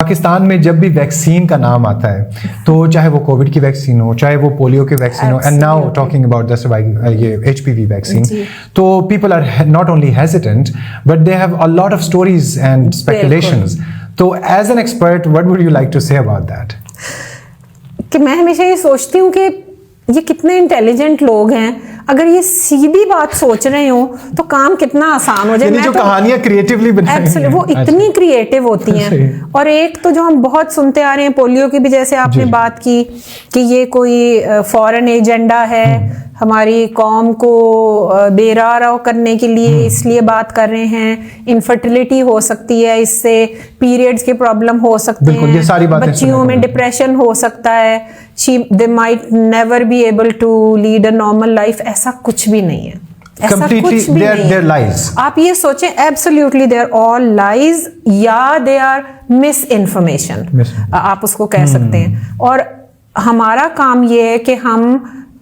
पाकिस्तान में जब भी वैक्सीन का नाम आता है तो चाहे वो कोविड की वैक्सीन हो, चाहे वो पोलियो की वैक्सीन हो, and now talking about the ये HPV वैक्सीन, तो people are not only hesitant but they have a lot of stories and speculations. तो as an expert what would you like to say about that? कि मैं हमेशा ये सोचती हूँ कि ये कितने इंटेलिजेंट लोग हैं, अगर ये सीधी बात सोच रहे हो तो काम कितना आसान हो जाए. जो कहानियां क्रिएटिवली बनाई वो इतनी क्रिएटिव होती हैं. और एक तो जो हम बहुत सुनते आ रहे हैं पोलियो की भी, जैसे आपने बात की कि ये कोई फॉरेन एजेंडा है, हमारी कौम को बेराह करने के लिए इसलिए बात कर रहे हैं. इनफर्टिलिटी हो सकती है इससे, पीरियड्स के प्रॉब्लम हो सकते हैं, बच्चियों में डिप्रेशन हो सकता है, they might never be able to lead a normal life. ऐसा कुछ भी नहीं है. ऐसा कुछ भी नहीं है. lies. आप ये सोचें, absolutely they are all lies या they are misinformation. आप उसको कह सकते हैं. और हमारा काम ये है कि हम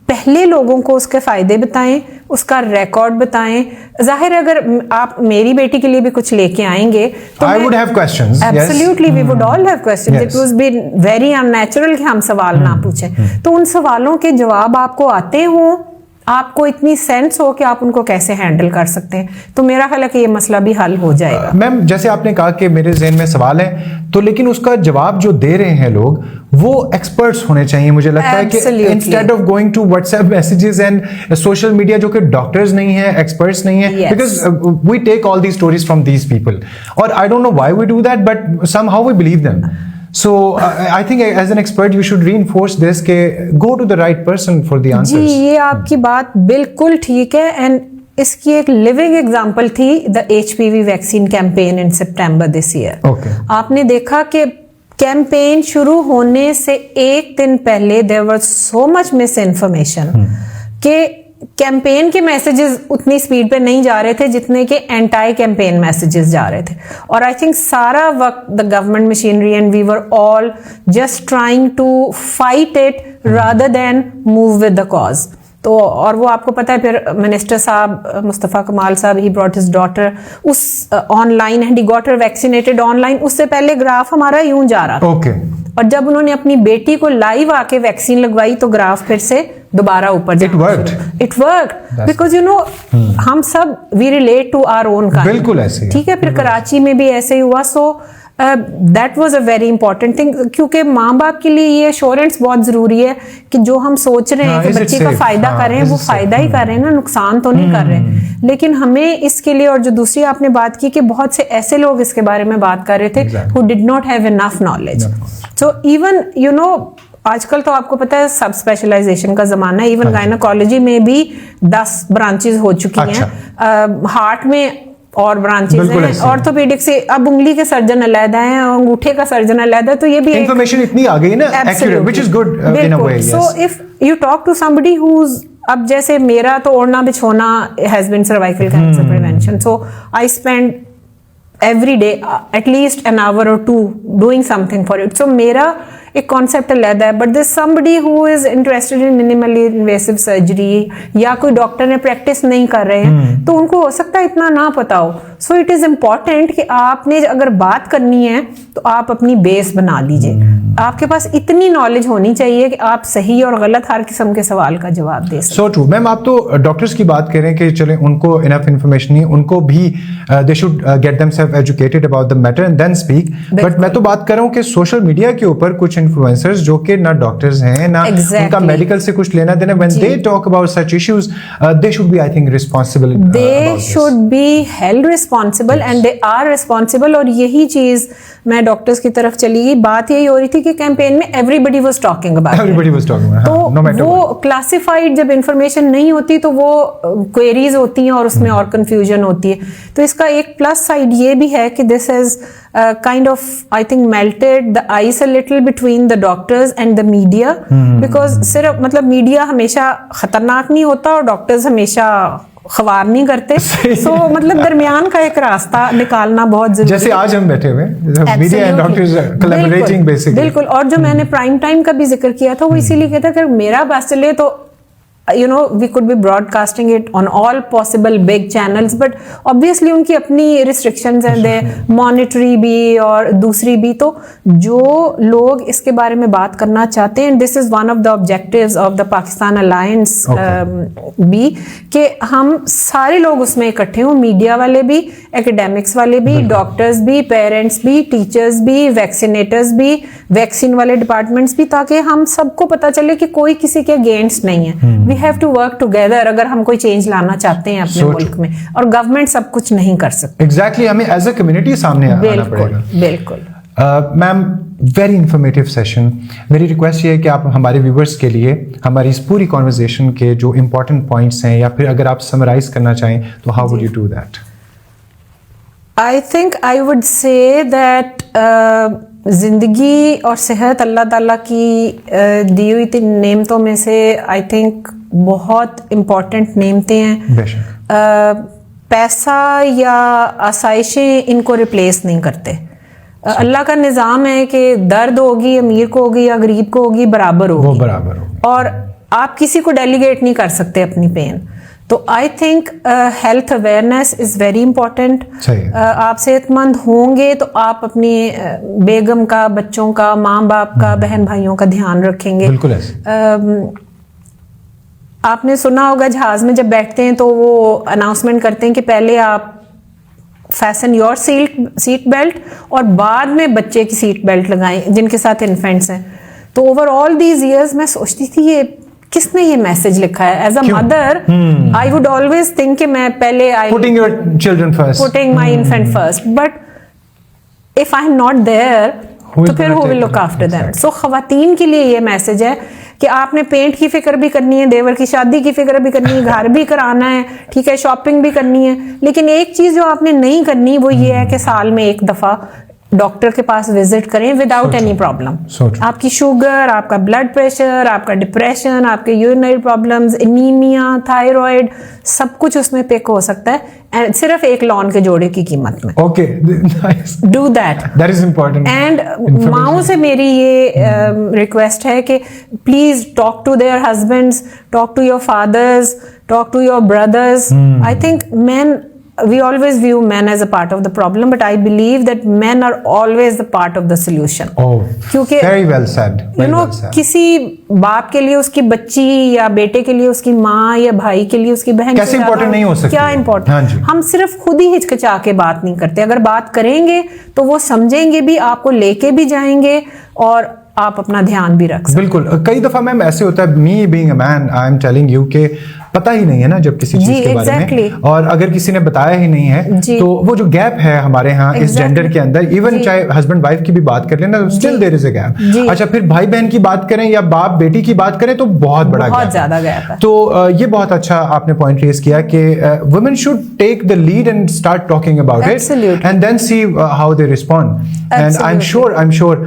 पहले लोगों को उसके फायदे बताएं, उसका रिकॉर्ड बताएं. जाहिर है अगर आप मेरी बेटी के लिए भी कुछ लेके आएंगे तो I would have questions. Absolutely, we would all have questions. It would be very unnatural कि हम सवाल ना पूछें. तो उन सवालों के जवाब आपको आते हों, आपको इतनी सेंस हो कि आप उनको कैसे हैंडल कर सकते हैं, तो मेरा ख्याल है कि ये मसला भी हल हो जाएगा. मैम, जैसे आपने कहा कि मेरे ज़हन में सवाल है, तो लेकिन उसका जवाब जो दे रहे हैं लोग वो एक्सपर्ट्स होने चाहिए. मुझे लगता है कि instead of going to WhatsApp messages and social media जो कि डॉक्टर्स नहीं है, एक्सपर्ट्स नहीं है, because we take all the stories from these people, और I don't know why we do that, but somehow we believe them. So I think as an expert you should reinforce this के go to the right person for the answers. जी, ये आपकी बात बिल्कुल ठीक है. And इसकी एक living example थी the HPV vaccine campaign in September this year. आपने देखा कि कैंपेन शुरू होने से एक दिन पहले there was so much misinformation कि कैंपेन के मैसेजेस उतनी स्पीड पे नहीं जा रहे थे जितने के एंटाई कैंपेन मैसेजेस जा रहे थे. और आई थिंक सारा वक्त the government machinery and we were all just trying to fight it rather than move with the cause. तो और वो आपको पता है, फिर मिनिस्टर साहब मुस्तफ़ा कमाल साहब ही ब्रॉट हिज डॉटर उस online and he got her vaccinated online. उससे पहले ग्राफ हमारा यूं जा रहा था. और जब उन्होंने अपनी बेटी को लाइव आके वैक्सीन लगवाई तो ग्राफ फिर से दोबारा ऊपर. It worked because you know हम सब we relate to our own kind. बिल्कुल ऐसे. ठीक है. फिर कराची में भी ऐसे ही हुआ. So that was a very important thing, क्योंकि माँ बाप के लिए ये एश्योरेंस बहुत जरूरी है कि जो हम सोच रहे हैं कि बच्चे का फायदा कर रहे हैं वो फायदा ही कर रहे हैं ना, नुकसान तो नहीं कर रहे हैं. लेकिन हमें इसके लिए, और जो दूसरी आपने बात की कि बहुत से ऐसे लोग इसके बारे में बात कर रहे थे who did not have enough knowledge. So even you know आजकल तो आपको पता है सब स्पेशलाइजेशन का जमाना है. इवन गायनोकोलॉजी में भी 10 ब्रांचेस हो चुकी हैं. हार्ट में और ब्रांचेस हैं. ऑर्थोपेडिक से अब उंगली के सर्जन अलग हैं, अंगूठे का सर्जन अलग है. तो ये भी इंफॉर्मेशन इतनी आ गई ना, accurate, which is good in a way. So if you talk to somebody whose, अब जैसे मेरा तो ओढ़ना बिछोना has been cervical cancer prevention. So I spend every day at least an hour or two doing something for it. So मेरा एक concept अलग है. But this somebody who is interested in minimally invasive surgery या कोई doctor ने practice नहीं कर रहे हैं तो उनको हो सकता है इतना ना पता हो. सो इट इज इम्पॉर्टेंट कि आपने अगर बात करनी है तो आप अपनी बेस बना लीजिए. आपके पास इतनी नॉलेज होनी चाहिए कि आप सही और गलत हर किस्म के सवाल का जवाब दे सकें. So true. मैम, आप तो डॉक्टर्स की बात करें कि चले उनको इनफ इन्फॉर्मेशन नहीं, उनको भी they should get themselves educated about the matter and then speak. But मैं तो बात कर रहा हूँ कि सोशल मीडिया के ऊपर कुछ इन्फ्लुएंसर्स जो कि ना डॉक्टर्स हैं ना उनका मेडिकल से कुछ लेना देना, when they talk about such issues they should be, I think, responsible. They should be held responsible and they are responsible. और यही चीज मैं डॉक्टर्स की तरफ चली गई. बात यही हो रही थी कि कैंपेन में एवरीबडी वाज टॉकिंग अबाउट. तो वो क्लासिफाइड जब इंफॉर्मेशन नहीं होती तो वो क्वेरीज होती हैं और उसमें और कंफ्यूजन होती है. तो इसका एक प्लस साइड ये भी है कि this has kind of I think melted the ice a little between the doctors and the media, because सिर्फ मतलब मीडिया हमेशा खतरनाक नहीं होता और डॉक्टर्स हमेशा खवार नहीं करते. सो मतलब दरमियान का एक रास्ता निकालना बहुत जरूरी है. जैसे आज हम बैठे हुए media and doctors collaborating basically. बिल्कुल. और जो मैंने प्राइम टाइम का भी जिक्र किया था वो इसीलिए कहता कि मेरा बस चले तो you know, we could be broadcasting it on all possible big channels, but obviously उनकी अपनी restrictions हैं, they monetary भी और दूसरी भी. तो जो लोग इसके बारे में बात करना चाहते हैं, this is one of the objectives of the Pakistan Alliance भी, कि हम सारे लोग उसमें इकट्ठे हों, मीडिया वाले भी, एकेडमिक्स वाले भी, डॉक्टर्स भी, पेरेंट्स भी, टीचर्स भी, वैक्सीनेटर्स भी, वैक्सीन वाले डिपार्टमेंट्स भी, ताकि हम सबको पता चले कि कोई किसी के अगेंस्ट नहीं है. We have to work together अगर हम कोई चेंज लाना चाहते हैं अपने मुल्क में, और गवर्नमेंट सब कुछ नहीं कर सकती. Exactly, हमें एज अ कम्युनिटी सामने आना पड़ेगा. बिल्कुल. Ma'am, very informative session. मेरी रिक्वेस्ट ये है कि आप हमारे व्यूवर्स के लिए हमारी इस पूरी कॉन्वर्जेशन के जो इंपॉर्टेंट पॉइंट्स हैं, या फिर अगर आप समराइज करना चाहें तो how would you do that? I think I would say that जिंदगी और सेहत अल्लाह ताला की दी हुई तीन नेमतों में से आई थिंक बहुत इम्पोर्टेंट नेमतें हैं. पैसा या आसाइशें इनको रिप्लेस नहीं करते. अल्लाह का निज़ाम है कि दर्द होगी, अमीर को होगी या गरीब को होगी, बराबर होगी. वो बराबर होगी. और आप किसी को डेलीगेट नहीं कर सकते अपनी पेन. तो I think health awareness is very important. आप सेहतमंद होंगे तो आप अपनी बेगम का, बच्चों का, माँ बाप का, बहन भाइयों का ध्यान रखेंगे. बिल्कुल ऐसे. आपने सुना होगा जहाज में जब बैठते हैं तो वो अनाउंसमेंट करते हैं कि पहले आप फैसन योर सीट बेल्ट और बाद में बच्चे की सीट बेल्ट लगाएं जिनके साथ इन्फेंट्स हैं. तो ओवरऑल दीज ईयर्स मैं सोचती थी ये किसने ये मैसेज लिखा है. As a mother I would always think कि मैं पहले putting your children first, putting my infant first, but if I am not there तो फिर who will look after them. So खवातीन के लिए ये मैसेज है कि आपने पेंट की फिक्र भी करनी है, देवर की शादी की फिक्र भी करनी है, घर भी कराना है, ठीक है, शॉपिंग भी करनी है, लेकिन एक चीज जो आपने नहीं करनी वो ये है कि साल में एक दफा डॉक्टर के पास विजिट करें विदाउट एनी प्रॉब्लम. आपकी शुगर, आपका ब्लड प्रेशर, आपका डिप्रेशन, आपके यूरिनरी प्रॉब्लम्स, एनीमिया, थायराइड, सब कुछ उसमें पिक हो सकता है एंड सिर्फ एक लॉन के जोड़े की कीमत में. Okay, nice. Do that, that is important. And माओ से मेरी ये रिक्वेस्ट है कि please talk to their husbands, talk to your fathers, talk to your brothers. I think men, we always view men as a part of the problem, but I believe that men are always the part of the solution. Oh, क्योंकि very well said. You know, किसी बाप के लिए उसकी बच्ची या बेटे के लिए उसकी माँ या भाई के लिए उसकी बहन कैसे इंपॉर्टेंट नहीं हो सकती, क्या इंपॉर्टेंट. हाँ, हम सिर्फ खुद ही हिचकिचा के बात नहीं करते. अगर बात करेंगे तो वो समझेंगे भी, आपको लेके भी जाएंगे और आप अपना ध्यान भी रख सकते. बिल्कुल. कई दफा मैम ऐसे होता है, me being a man, I am telling you के पता ही नहीं है ना जब किसी चीज के बारे में, और अगर किसी ने बताया ही नहीं है तो वो जो गैप है हमारे यहाँ इस जेंडर के अंदर, इवन चाहे हस्बैंड वाइफ की भी बात कर लेना, still there is a gap. अच्छा, फिर भाई बहन की बात करें या बाप बेटी की बात करें तो बहुत बड़ा गैप, बहुत ज्यादा गैप है. तो ये बहुत अच्छा आपने पॉइंट रेज किया कि women should take the lead and start talking about it and then see how they respond. And I am sure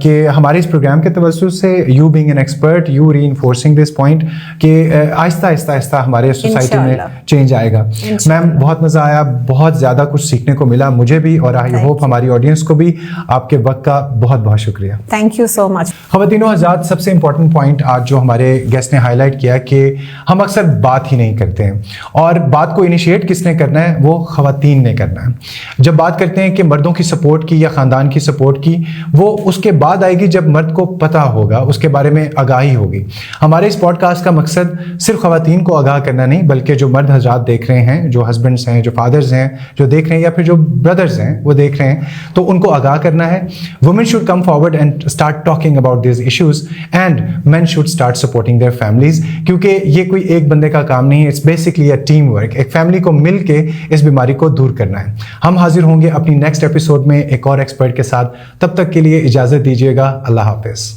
कि हमारे इस प्रोग्राम के तवज्जुह से, you being an expert, you reinforcing this point, कि आहिस्ता आहिस्ता हमारे सोसाइटी में चेंज आएगा. मैम, बहुत मजा आया, बहुत ज्यादा कुछ सीखने को मिला मुझे भी, और आई होप हमारी ऑडियंस को भी. आपके वक्त का बहुत बहुत शुक्रिया. Thank you so much. ख़वातीनो हज़रात, सबसे इंपॉर्टेंट पॉइंट आज जो हमारे गेस्ट ने हाईलाइट किया कि हम अक्सर बात ही नहीं करते हैं, और बात को इनिशिएट किसने करना है, वो ख़वातीन ने करना है. जब बात करते हैं कि मर्दों की सपोर्ट की या ख़ानदान की सपोर्ट की, वो उसके बाद आएगी जब मर्द को पता होगा, उसके बारे में आगाही होगी. हमारे इस पॉडकास्ट का मकसद सिर्फ ख़वातीन को आगाह करना नहीं, बल्कि जो मर्द हज़रात देख रहे हैं, जो हस्बैंड्स हैं, जो फादर्स हैं जो देख रहे हैं, या फिर जो ब्रदर्स हैं वो देख रहे हैं, तो उनको आगाह करना है. Women should come forward and start talking about this issues, and main should start supporting their families, क्योंकि ये कोई एक बंदे का काम नहीं है. It's basically a team work. एक फैमिली को मिल के इस बीमारी को दूर करना है. हम हाजिर होंगे अपनी नेक्स्ट एपिसोड में एक और एक्सपर्ट के साथ. तब तक के लिए इजाज़त दीजिएगा. अल्लाह हाफिज़.